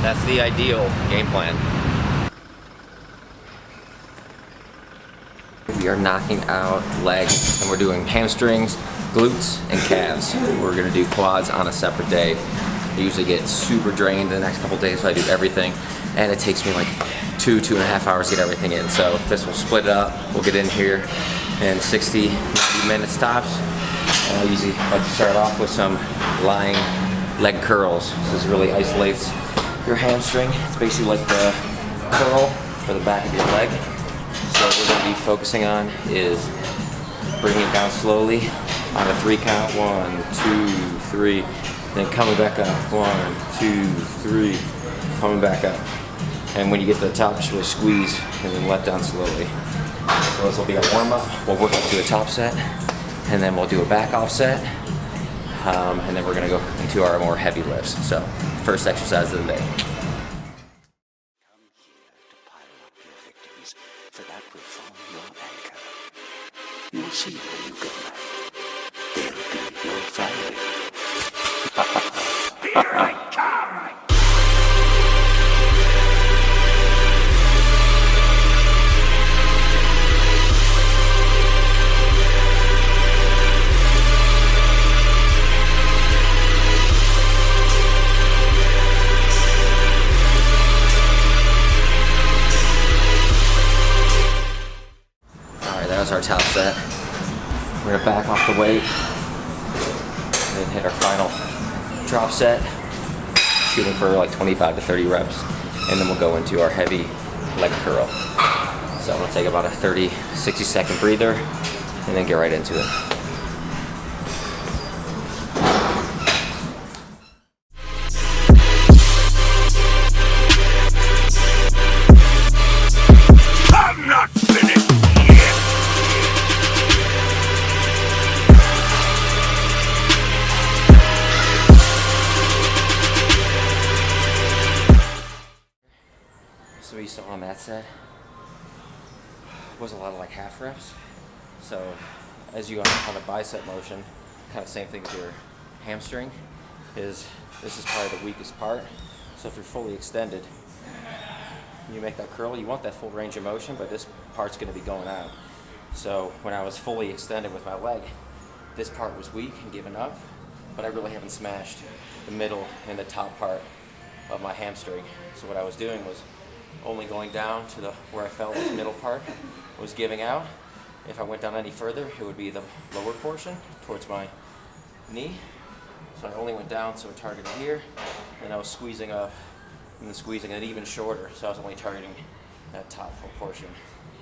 That's the ideal game plan. We are knocking out legs, and we're doing hamstrings, glutes, and calves. We're gonna do quads on a separate day. I usually get super drained the next couple days, so I do everything, and it takes me like 2.5 hours to get everything in. So this will split it up. We'll get in here in 60, 90 minutes tops. And I usually like to start off with some lying leg curls. So this really isolates your hamstring. It's basically like the curl for the back of your leg. So what we're going to be focusing on is bringing it down slowly on a 3 count. 1, 2, 3. Then coming back up. 1, 2, 3. Coming back up. And when you get to the top, just really squeeze and then let down slowly. So this will be our warm up. We'll work up to a top set, and then we'll do a back off set. And then we're going to go into our more heavy lifts. So first exercise of the day. For that will form your anchor. You'll see when you go back. They'll be your family. Here I come! That's our top set. We're gonna back off the weight and then hit our final drop set, shooting for like 25 to 30 reps, and then we'll go into our heavy leg curl. So we'll take about a 30, 60-second breather and then get right into it. So you saw on that set was a lot of like half reps. So as you on a bicep motion, kind of same thing with your hamstring, is this is probably the weakest part. So if you're fully extended, you make that curl, you want that full range of motion, but this part's going to be going out. So when I was fully extended with my leg, this part was weak and giving up, but I really haven't smashed the middle and the top part of my hamstring. So what I was doing was only going down to where I felt this middle part was giving out. If I went down any further, it would be the lower portion towards my knee. So I only went down, so I targeted here, and I was squeezing up and then squeezing it even shorter, so I was only targeting that top portion.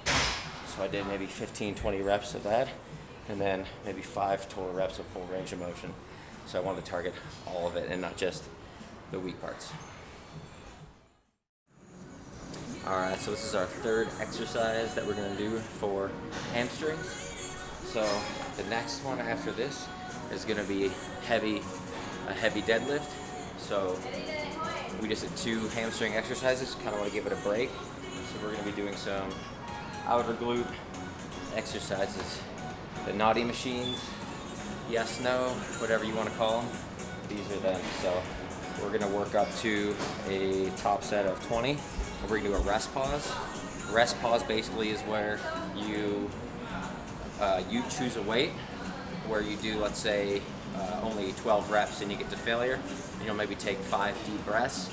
So I did maybe 15, 20 reps of that, and then maybe 5 total reps of full range of motion. So I wanted to target all of it and not just the weak parts. Alright, so this is our third exercise that we're going to do for hamstrings. So the next one after this is going to be a heavy deadlift. So we just did 2 hamstring exercises, kind of want to give it a break. So we're going to be doing some outer glute exercises. The naughty machines, yes, no, whatever you want to call them, these are them. So we're going to work up to a top set of 20. We're going to do a rest pause. Rest pause basically is where you choose a weight where you do, let's say, only 12 reps and you get to failure. And you'll maybe take 5 deep breaths,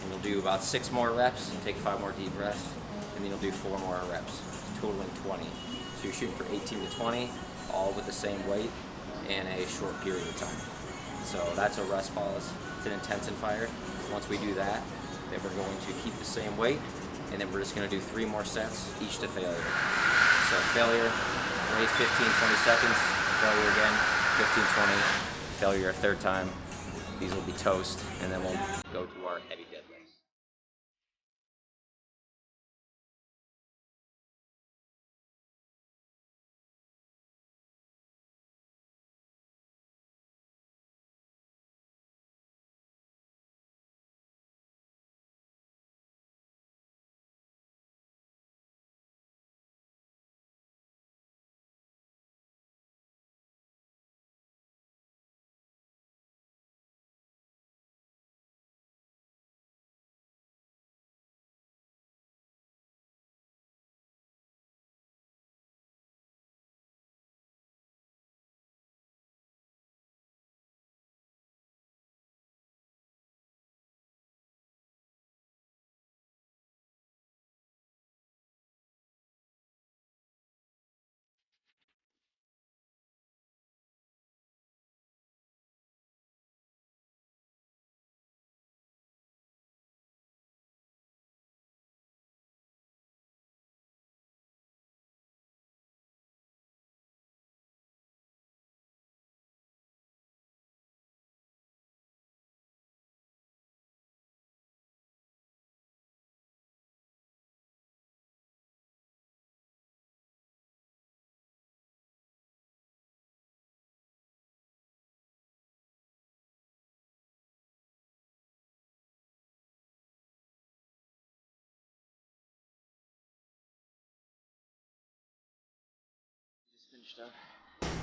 and you'll do about 6 more reps and take 5 more deep breaths, and then you'll do 4 more reps, totaling 20. So you're shooting for 18 to 20, all with the same weight in a short period of time. So that's a rest pause. It's an intensifier. Once we do that, then we're going to keep the same weight, and then we're just going to do 3 more sets, each to failure. So failure, wait 15, 20 seconds, failure again, 15, 20, failure a third time. These will be toast, and then we'll go to our heavy deadlift.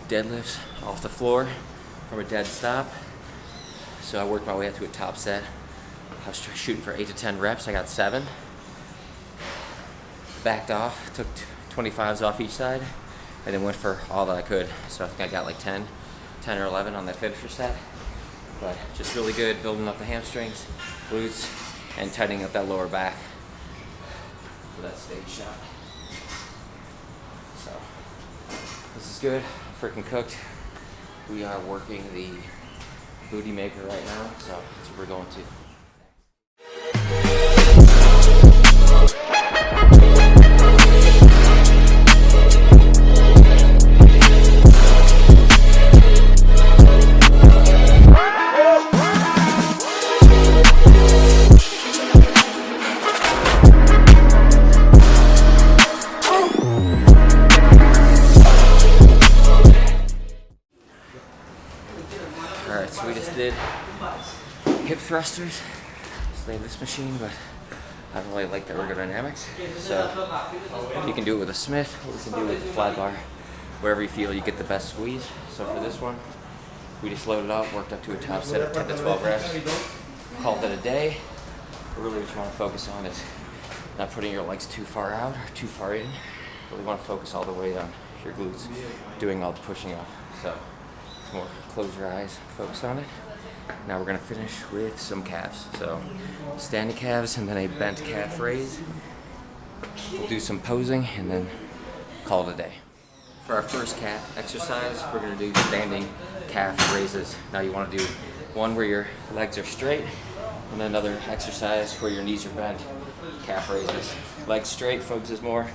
Deadlifts off the floor from a dead stop. So I worked my way up to a top set. I was shooting for 8 to 10 reps. I got 7. Backed off, took 25s off each side, and then went for all that I could. So I think I got like 10 or 11 on that finisher set. But just really good, building up the hamstrings, glutes, and tightening up that lower back for that stage shot. So this is good, freaking cooked. We are working the booty maker right now, so that's what we're going to. Alright, so we just did hip thrusters. Just leave this machine, but I don't really like the ergodynamics. So you can do it with a Smith, or you can do it with a flat bar. Wherever you feel you get the best squeeze. So for this one, we just loaded up, worked up to a top set of 10 to 12 reps. Called it a day. But really what you want to focus on is not putting your legs too far out or too far in. Really want to focus all the way on your glutes, doing all the pushing up. So more close your eyes, focus on it. Now we're gonna finish with some calves. So standing calves and then a bent calf raise. We'll do some posing and then call it a day. For our first calf exercise, we're gonna do standing calf raises. Now you wanna do one where your legs are straight and then another exercise where your knees are bent, calf raises. Legs straight focuses more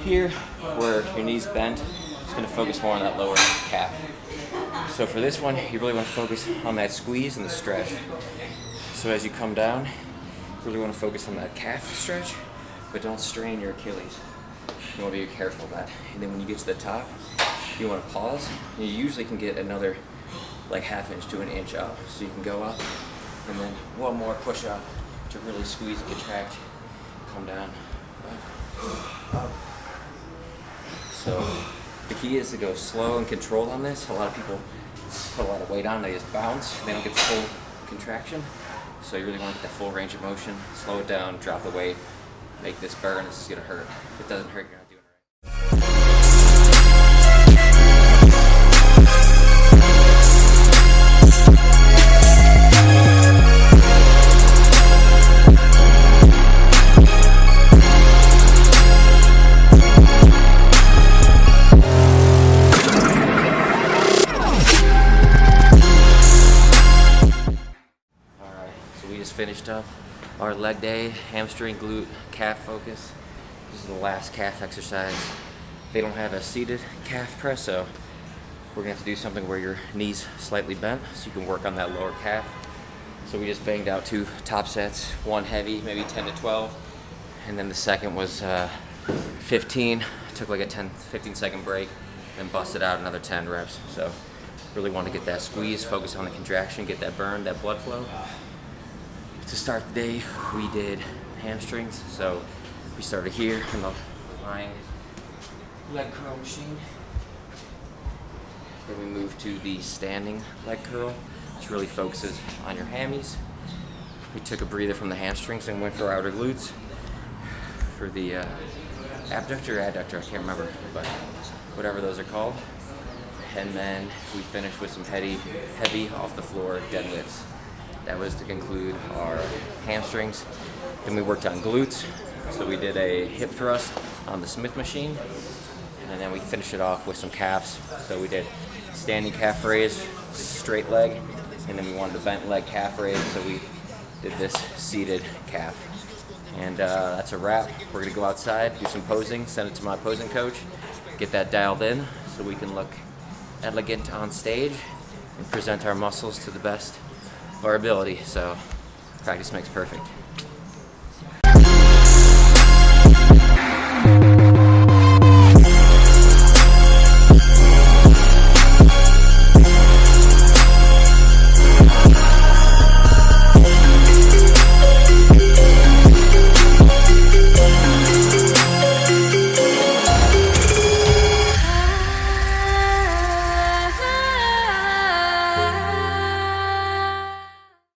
here, where your knees bent, it's gonna focus more on that lower calf. So for this one, you really want to focus on that squeeze and the stretch. So as you come down, you really want to focus on that calf stretch, but don't strain your Achilles. You want to be careful of that. And then when you get to the top, you want to pause. You usually can get another like ½ inch to an inch up. So you can go up, and then one more push up to really squeeze and contract. Come down, up. So the key is to go slow and controlled on this. A lot of people put a lot of weight on, they just bounce, they don't get the full contraction. So you really want to get that full range of motion, slow it down, drop the weight, make this burn. This is gonna hurt. If it doesn't hurt, you're not doing it right. Finished up our leg day, hamstring, glute, calf focus. This is the last calf exercise. They don't have a seated calf press, so we're gonna have to do something where your knees slightly bent so you can work on that lower calf. So we just banged out 2 top sets, one heavy, maybe 10 to 12, and then the second was 15. Took like a 15 second break, then busted out another 10 reps. So really want to get that squeeze, focus on the contraction, get that burn, that blood flow. To start the day, we did hamstrings. So we started here in the lying leg curl machine. Then we moved to the standing leg curl, which really focuses on your hammies. We took a breather from the hamstrings and went for outer glutes. For the abductor or adductor, I can't remember, but whatever those are called. And then we finished with some heavy off the floor deadlifts. That was to conclude our hamstrings. Then we worked on glutes. So we did a hip thrust on the Smith machine. And then we finished it off with some calves. So we did standing calf raise, straight leg. And then we wanted a bent leg calf raise. So we did this seated calf. And that's a wrap. We're gonna go outside, do some posing, send it to my posing coach, get that dialed in so we can look elegant on stage and present our muscles to the best of our ability. So practice makes perfect.